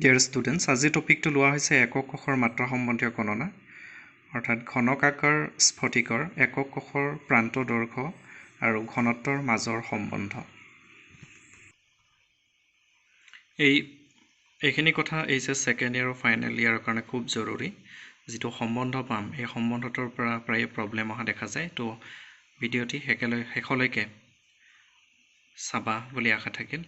Dear students, আজি টপিকটো লোৱা হৈছে একক কোষৰ মাত্ৰা সম্বন্ধীয় গণনা অৰ্থাৎ ঘনক আকাৰ স্ফটিকৰ একক কোষৰ প্ৰান্ত দৈৰ্ঘ্য আৰু ঘনত্বৰ মাজৰ সম্বন্ধ। এইখিনি কথা সেকেন্ড ইয়াৰ আৰু ফাইনেল ইয়াৰৰ কাৰণে খুব জৰুৰী। যেটো সম্বন্ধ পাম এই সম্বন্ধটোৰ পৰা প্ৰায় প্ৰবলেম অহা দেখা যায়। তো ভিডিঅ'টি শেষলৈকে চাবা বুলি আশা থাকিল।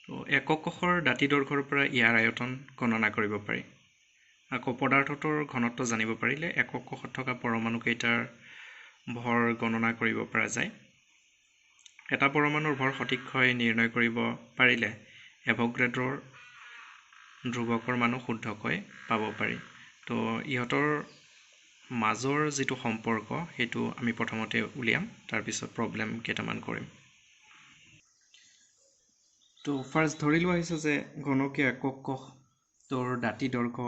তো একক কোষৰ দাঁতি দৈৰ্ঘ্যৰ পৰা ইয়াৰ আয়তন গণনা কৰিব পাৰি। আকৌ পদাৰ্থটোৰ ঘনত্ব জানিব পাৰিলে একক কোষত থকা পৰমাণু কেইটাৰ ভৰ গণনা কৰিব পৰা যায়। এটা পৰমাণুৰ ভৰ সঠিককৈ নিৰ্ণয় কৰিব পাৰিলে এভোগাড্ৰৰ ধ্ৰুৱকৰ মানো শুদ্ধকৈ পাব পাৰি। তো ইহঁতৰ মাজৰ যেটো সম্পৰ্ক হেতু আমি প্ৰথমতে উলিয়াম, তাৰ পিছত প্ৰবলেম কেইটামান কৰিম। তো ফাৰ্স্ট ধৰি লোৱা হৈছে যে ঘনকীয় একক কোষৰ দাঁতি দৈৰ্ঘ্য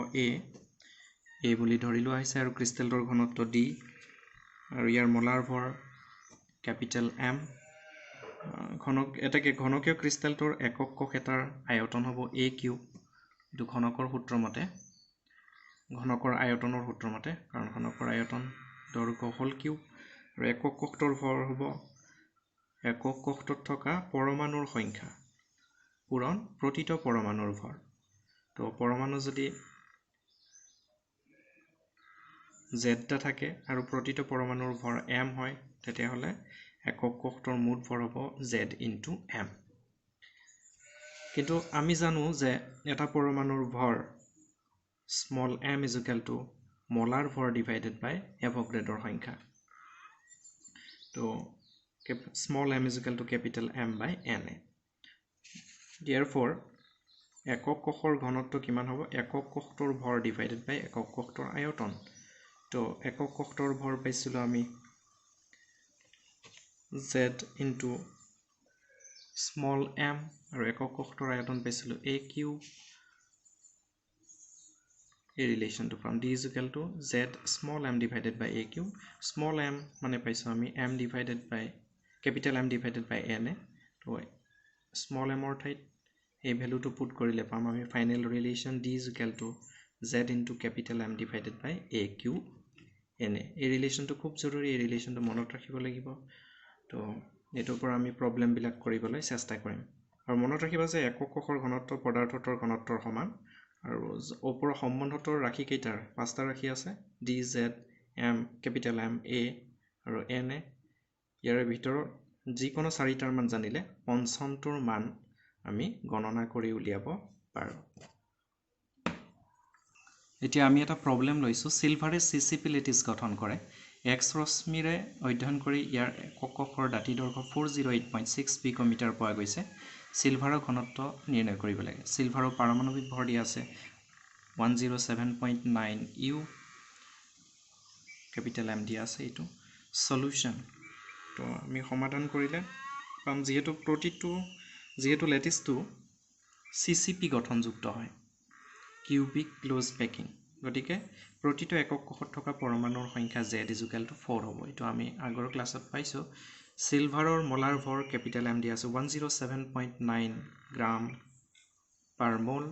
a বুলি ধৰি লোৱা হৈছে আৰু ক্ৰিষ্টেলটোৰ ঘনত্ব d আৰু ইয়াৰ মোলাৰ ভৰ কেপিটেল M। ঘনকীয় ক্ৰিষ্টেলটোৰ একক কোষ এটাৰ আয়তন হ'ব a কিউব। এইটো ঘনকৰ সূত্ৰ মতে, ঘনকৰ আয়তনৰ সূত্ৰ মতে, কাৰণ ঘনকৰ আয়তন দৈৰ্ঘ্য হ'ল কিউব আৰু একক কোষটোৰ ভৰ হ'ব একক কোষটোত থকা পৰমাণুৰ সংখ্যা পূৰণ প্ৰতিটো পৰমাণুৰ ভৰ। তো পৰমাণু যদি z থাকে আৰু প্ৰতিটো পৰমাণুৰ ভৰ m হয়, তেতিয়াহ'লে একক কোষটোৰ মুঠ ভৰ হ'ব z into m। কিন্তু আমি জানো যে এটা পৰমাণুৰ ভৰ small m is equal to molar ভৰ ডিভাইডেড বাই এভোগাড্ৰৰ সংখ্যা। তো small m is equal to capital M by Na। Therefore একক কোষৰ ঘনত্ব কিমান হ'ব? একক কোষটোৰ ভৰ ডিভাইডেড বাই একক কোষটোৰ আয়তন। তো একক কোষটোৰ ভৰ পাইছিলোঁ আমি z into স্মল m আৰু একক কোষটোৰ আয়তন পাইছিলোঁ a কিউব। এই ৰিলেশ্যনটো পাম d is equal to z small m divided by a cube। Small m মানে পাইছোঁ আমি m divided by capital M divided by Na। তো স্মল m ৰ ঠাইত এই ভ্যালুটো পুট কৰিলে পাম আমি final relation d is equal to z into capital M divided by a cube Na। এই ৰিলেশ্যনটো খুব জৰুৰী, এই ৰিলেশ্যনটো মনত ৰাখিব লাগিব। তো এটোৰ পৰা আমি প্ৰবলেম বিলাক কৰিবলৈ চেষ্টা কৰিম। আৰু মনত ৰাখিবা যে একক কোষৰ ঘনত্ব পদাৰ্থটোৰ ঘনত্বৰ সমান আৰু ওপৰৰ সম্বন্ধটোৰ ৰাশি কেইটাৰ পাঁচটা ৰাশি আছে d z m capital M a আৰু Na। ইয়াৰ ভিতৰত যিকোনো চাৰিটাৰ মান জানিলে পঞ্চমটোৰ মান আমি গণনা কৰি উলিয়াব পাৰো। এতিয়া আমি এটা প্ৰবলেম লৈছো। সিলভাৰে চিচিপি লেটিছ গঠন কৰে। এক্স ৰশ্মিৰে অধ্যয়ন কৰি ইয়াৰ একক কোষৰ দাঁতি দৈৰ্ঘ্য 408.6 পিকোমিটাৰ পোৱা গৈছে। সিলভাৰৰ ঘনত্ব নিৰ্ণয় কৰিব লাগে। সিলভাৰৰ পাৰমাণৱিক ভৰ দিয়া আছে 107.9 ইউ, কেপিটেল M দিয়া আছে এইটো। সলিউশন তো আমি সমাধান কৰিলে পাম যিহেতু লেটিছটো চিচিপি গঠনযুক্ত হয়, কিউবিক ক্লোজ পেকিং, গতিকে প্ৰতিটো একক কোষত থকা পৰমাণুৰ সংখ্যা z is equal to 4 হ'ব। এইটো আমি আগৰ ক্লাছত পাইছোঁ। সিলভাৰৰ মোলাৰ ভৰ কেপিটেল M দিয়া আছে 107.9 গ্ৰাম পাৰ মোল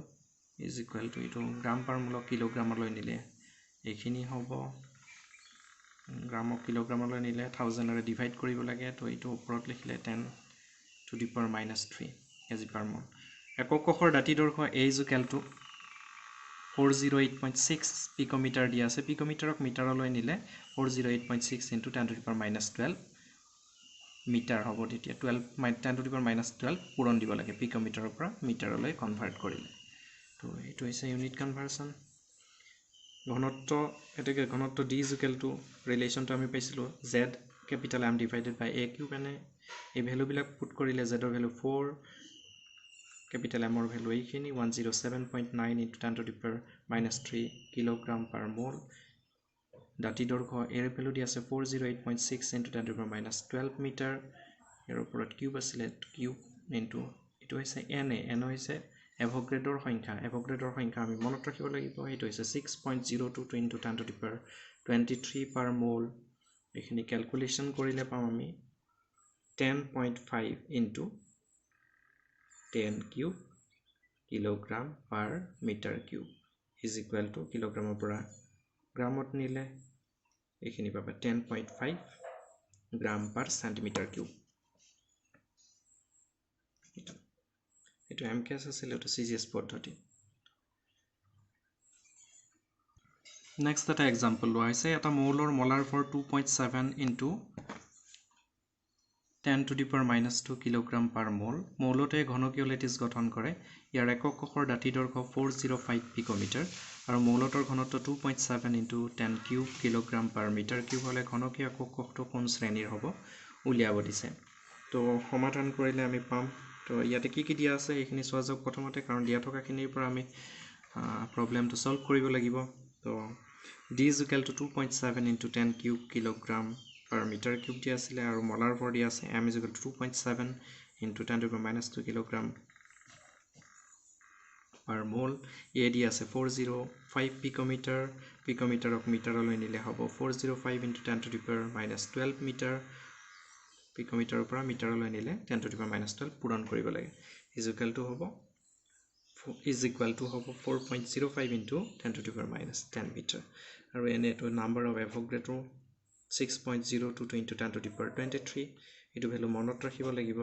is equal to এইটো গ্ৰাম পাৰ মোলক কিলোগ্ৰামলৈ নিলে এইখিনি হ'ব, গ্ৰামক কিলোগ্ৰামলৈ নিলে 1000 ৰে ডিভাইড কৰিব লাগে। তো এইটো ওপৰত লিখিলে 10 to the power minus 3 kg per mol। একক কোষৰ দাঁতি দৈৰ্ঘ্য a is equal to 408.6 পিকোমিটাৰ দিয়া আছে। পিকোমিটাৰক মিটাৰলৈ নিলে 408.6 into 10 to the power minus 12 metre হ'ব। তেতিয়া 10 to the power minus 12 পূৰণ দিব লাগে পিকোমিটাৰৰ পৰা মিটাৰলৈ কনভাৰ্ট কৰিলে। তো এইটো হৈছে ইউনিট কনভাৰ্সন। ঘনত্ব এটাকে ঘনত্ব d is equal to ৰিলেশ্যনটো আমি পাইছিলোঁ z capital M divided by a cube। এনে এই ভ্যালুবিলাক পুট কৰিলে z ৰ ভ্যালু 4, capital M ৰ ভ্যালু এইখিনি 107.9 into 10 to the power minus 3 kilogram per mole. দাঁতি দৈৰ্ঘ্য এৰ ভ্যালু দি আছে 408.6 into 10 to the power minus 12 metre. ইয়াৰ ওপৰত কিউব আছিলে, কিউব ইনটু এইটো হৈছে Na হৈছে এভোগাড্ৰৰ সংখ্যা। এভোগাড্ৰৰ সংখ্যা আমি মনত ৰাখিব লাগিব, এইটো হৈছে 6.022 into 10 to the power 23 পাৰ মোল। এইখিনি ক্যালকুলেশন কৰিলে পাম আমি 10.5 into 10 cube kilogram per metre cube is equal to কিলোগ্ৰামৰ পৰা গ্ৰামত নিলে এইখিনি পাবা 10.5 গ্ৰাম পাৰ সেন্টিমিটাৰ কিউব এইটো এমকেএস আছিল এইটো সিজিএস পদ্ধতি নেক্সট এটা এক্সাম্পল লোৱা হৈছে এটা মৌলৰ মলাৰ ভৰ 2.7 into 10 to the power minus 2 kilogram per mole মৌলতে ঘনকীয় লেটিছ গঠন কৰে ইয়াৰ একক কোষৰ দাঁতি দৈৰ্ঘ্য 405 পিকোমিটাৰ আৰু মৌলতৰ ঘনত্ব 2.7 into 10 cube kilogram per metre cube হলে ঘনকীয় একক কোষটো কোন শ্ৰেণীৰ হ'ব উলিয়াব দিছে তো সমাধান কৰিলে আমি পাম তো ইয়াতে কি দিয়া আছে এইখিনি চোৱা যাওক প্ৰথমতে কাৰণ দিয়া থকাখিনিৰ পৰা আমি প্ৰবলেমটো সলভ কৰিব লাগিব তো d is equal to 2.7 into 10 cube kilogram per meter cube দিয়া আছিলে আৰু মলাৰ ভৰ দিয়া আছে m is equal to 2.7 into 10 to the power minus 2 kilogram per mole a দিয়া আছে 405 picometer পিকোমিটাৰক মিটাৰলৈ নিলে হ'ব 405 into 10 to the power minus 12 meter পিকোমিটাৰৰ পৰা মিটাৰলৈ নিলে 10 to the power minus 12 পূৰণ কৰিব লাগে is equal to হ'ব 4.05 into 10 to the power minus 10 meter আৰু এনে to number of Avogadro 6.022 into 10 to the power 23 এটো ভ্যালু মনত ৰাখিব লাগিব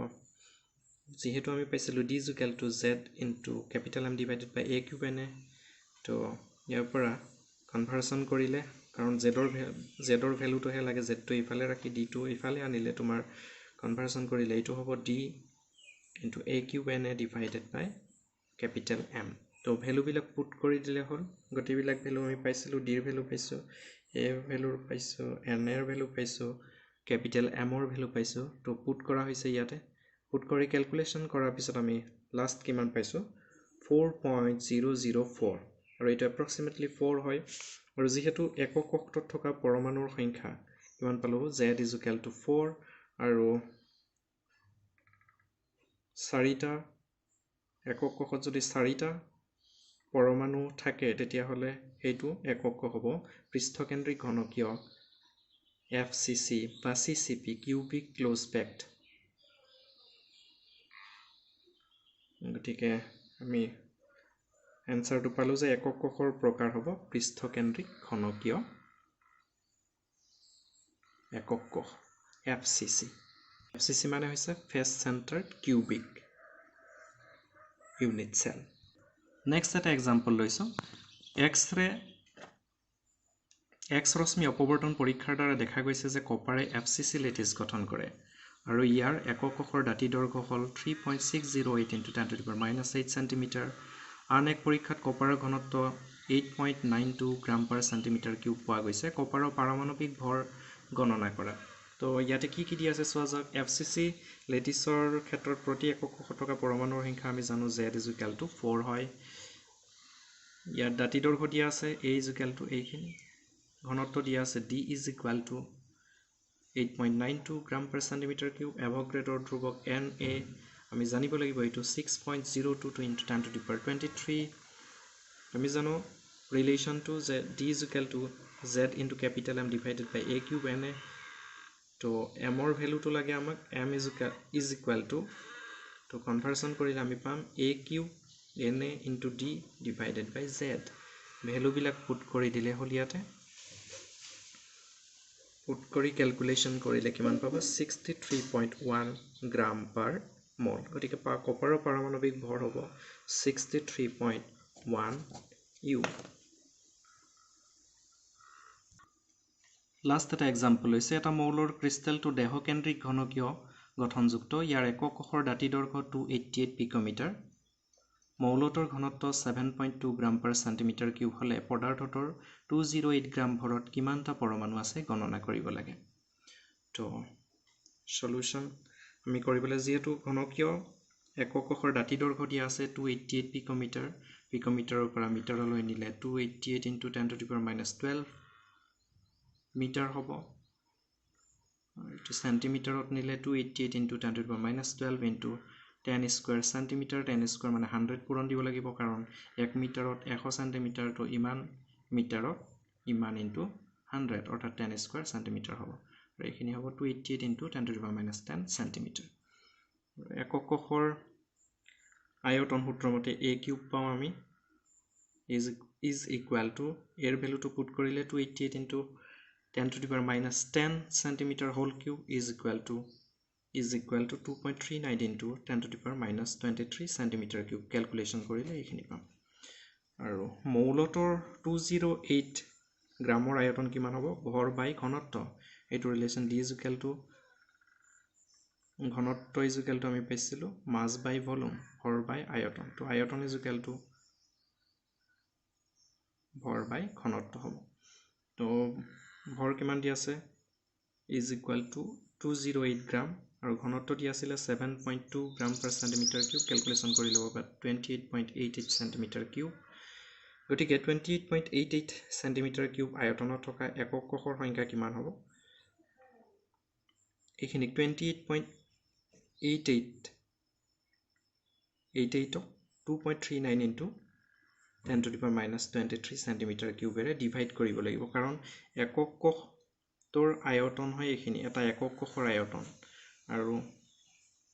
যেহেতু আমি পাইছিলো d is equal to z into capital M divided by a cube n তো ইয়াৰ পৰা কনভাৰ্সন কৰিলে কাৰণ z ৰ ভ্যালুটো হে লাগে z টো ইফালে ৰাখি d টো ইফালে আনিলে তোমাৰ কনভাৰ্সন কৰিলে এটো হ'ব d into a cube n divided by capital M তো ভ্যালু বিলাক পুট কৰি দিলে হল গতি বিলাক ভ্যালু আমি পাইছিলো d ৰ ভ্যালু পাইছো a ভ্যালু পাইছো n ৰ ভ্যালু পাইছো capital M ৰ ভ্যালু পাইছো তো পুট কৰা হৈছে ইয়াতে পুট কৰি ক্যালকুলেশন কৰাৰ পিছত আমি লাষ্ট কিমান পাইছো 4.004 আৰু এটা approximately 4 হয় আৰু যেহেতু একক কক্ষত থকা পৰমাণুৰ সংখ্যা কিমান পালো z is equal to 4 আৰু 4টা একক কক্ষত যদি 4টা পৰমাণু থাকে তেতিয়া হলে এইটো একক হ'ব পৃষ্ঠকেন্দ্ৰিক ঘনকীয় FCC বা CCP কিউবিক ক্লোজ প্যাক্ট গতিকে আমি এনসাৰটো পালো যে একক কক্ষৰ প্ৰকাৰ হ'ব পৃষ্ঠকেন্দ্ৰিক ঘনকীয় একক কক্ষ FCC মানে হৈছে face centred cubic unit cell next এটা এক্সাম্পল লৈছো এক্স ৰশ্মি অপৱৰ্তন পৰীক্ষাৰ দ্বাৰা দেখা গৈছে যে কপাৰে FCC লেটিছ গঠন কৰে আৰু ইয়াৰ একক কক্ষৰ দাঁতি দৈৰ্ঘ্য হ'ল 3.608 into 10 to the power minus 8 cm আন এক পৰীক্ষাত কপাৰৰ ঘনত্ব 8.92 গ্ৰাম পাৰ সেন্টিমিটাৰ কিউব পোৱা গৈছে কপাৰৰ পাৰমাণৱিক ভৰ গণনা কৰা তো ইয়াতে কি দিয়া আছে চোৱা যাওক FCC লেটিছৰ ক্ষেত্ৰত প্ৰতি একক কক্ষত থকা পৰমাণুৰ সংখ্যা আমি জানো z is equal to 4 হয় ইয়াৰ দাঁতি দৈৰ্ঘ্য দিয়া আছে a is equal to এইখিনি ঘনত্ব দিয়া আছে d is equal to 8.92 gram per centimetre cube এভোগাড্ৰোৰ ধ্ৰুৱক na আমি জানিব লাগিব এটো 6.022 into 10 to the power 23 আমি জানো relation to d is equal to z into capital M divided by a cube na তো m ৰ ভ্যালুটো লাগে আমাক m is equal to তো কনভাৰ্সন কৰিলে আমি পাম a cube na into d divided by z value বিলাক পুট কৰি দিলে হল ইয়াতে পুট কৰি ক্যালকুলেশন কৰিলে কিমান পাব 63.1 গ্ৰাম পাৰ মোল গতিকে কপাৰৰ পাৰমাণৱিক ভৰ হ'ব 63.1 u লাষ্ট এটা এক্সাম্পল হৈছে এটা মৌলৰ ক্ৰিষ্টেলটো দেহকেন্দ্ৰিক ঘনকীয় গঠনযুক্ত ইয়াৰ একক কক্ষৰ দাঁতি দৈৰ্ঘ্য 288 পিকোমিটাৰ মৌলটোৰ ঘনত্ব 7.2 গ্ৰাম পাৰ সেন্টিমিটাৰ কিউব হলে পদাৰ্থটোৰ 208 গ্ৰাম ভৰত কিমানটা পৰমাণু আছে গণনা কৰিব লাগে তো সলিউশন আমি কৰিবলৈ যেহেতু ঘনকীয় একক কক্ষৰ দাঁতি দৈৰ্ঘ্য দিয়া আছে 288 পিকোমিটাৰ পিকোমিটাৰৰ পৰা মিটাৰলৈ নিলে 288 into 10 to the power minus 12 metre হ'ব আৰু সেন্টিমিটাৰত নিলে 288 into 10 to the power minus 12 into 10 square centimeter 10 square মানে 100 পূৰণ দিব লাগিব কাৰণ 1 মিটাৰত 100 সেন্টিমিটাৰ তো ইমান মিটাৰত ইমান into 100 অৰ্থাৎ 10 square centimeter হ'ব আৰু এইখিনি হ'ব 288 into 10 to the power minus 10 centimeter একক কক্ষৰ আয়তন সূত্ৰ মতে a কিউব পাওঁ আমি is equal to এৰ ভ্যালুটো পুট কৰিলে 288 into 10 to the power minus 10 centimeter whole cube is equal to 2.39 into 10 to the power minus 23 centimeter cube calculation কৰিলে এইখিনি পাম আৰু মৌলটোৰ 208 গ্ৰামৰ আয়তন কিমান হ'ব ভৰ বাই ঘনত্ব এইটো relation d is equal to ঘনত্ব is equal to আমি পাইছিলো মাস বাই ভলিউম ভৰ বাই আয়তন তো আয়তন is equal to ভৰ বাই ঘনত্ব হ'ব তো ভৰ কিমান দি আছে is equal to 208 গ্ৰাম আৰু ঘনত্ব দি আছিল 7.2 গ্ৰাম per centimeter cube ক্যালকুলেশন কৰি লব বা 28.88 centimeter cube গতিকে 28.88 centimeter cube আয়তনত থকা একক কোষৰ সংখ্যা কিমান হ'ব এইখিনি 28.88 2.39 into 10 to the power minus 23 centimeter cube array divide কৰিব লাগিব কাৰণ একক কোষ তোৰ আয়তন হয় এইখিনি এটা একক কোষৰ আয়তন আৰু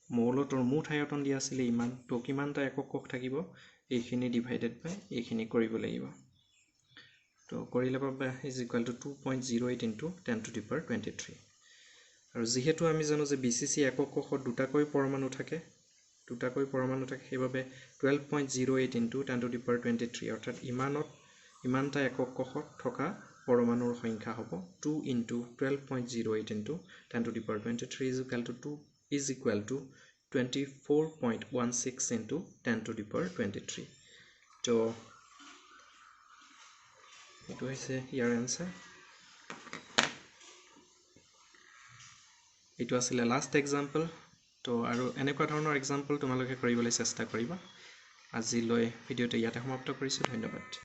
মৌলটোৰ মুঠ আয়তন দিয়া আছিল ইমান তো কিমানটা একক কোষ থাকিব এইখিনি ডিভাইডেড বাই এইখিনি কৰিব লাগিব তো কৰিলে পাবা is equal to 2.08 into 10 to the power 23 আৰু যেহেতু আমি জানো যে বিসিসি একক কোষৰ দুটাকৈ পৰমাণু থাকে সেইভাবে 12.08 into 10 to the power 23 অৰ্থাৎ ইমানটা একক কোষত থকা পৰমাণুৰ সংখ্যা হ'ব 2 into 12.08 into 10 to the power 23 is equal to 24.16 into 10 to the power 23 তো এটো হৈছে ইয়াৰ আনসাৰ এটো আছিল লাষ্ট এক্সাম্পল তো আৰু এনেকুৱা ধৰণৰ এক্সাম্পল তোমালোকে কৰিবলৈ চেষ্টা কৰিবা আজিলৈ ভিডিওটো ইয়াতে সমাপ্ত কৰিছো ধন্যবাদ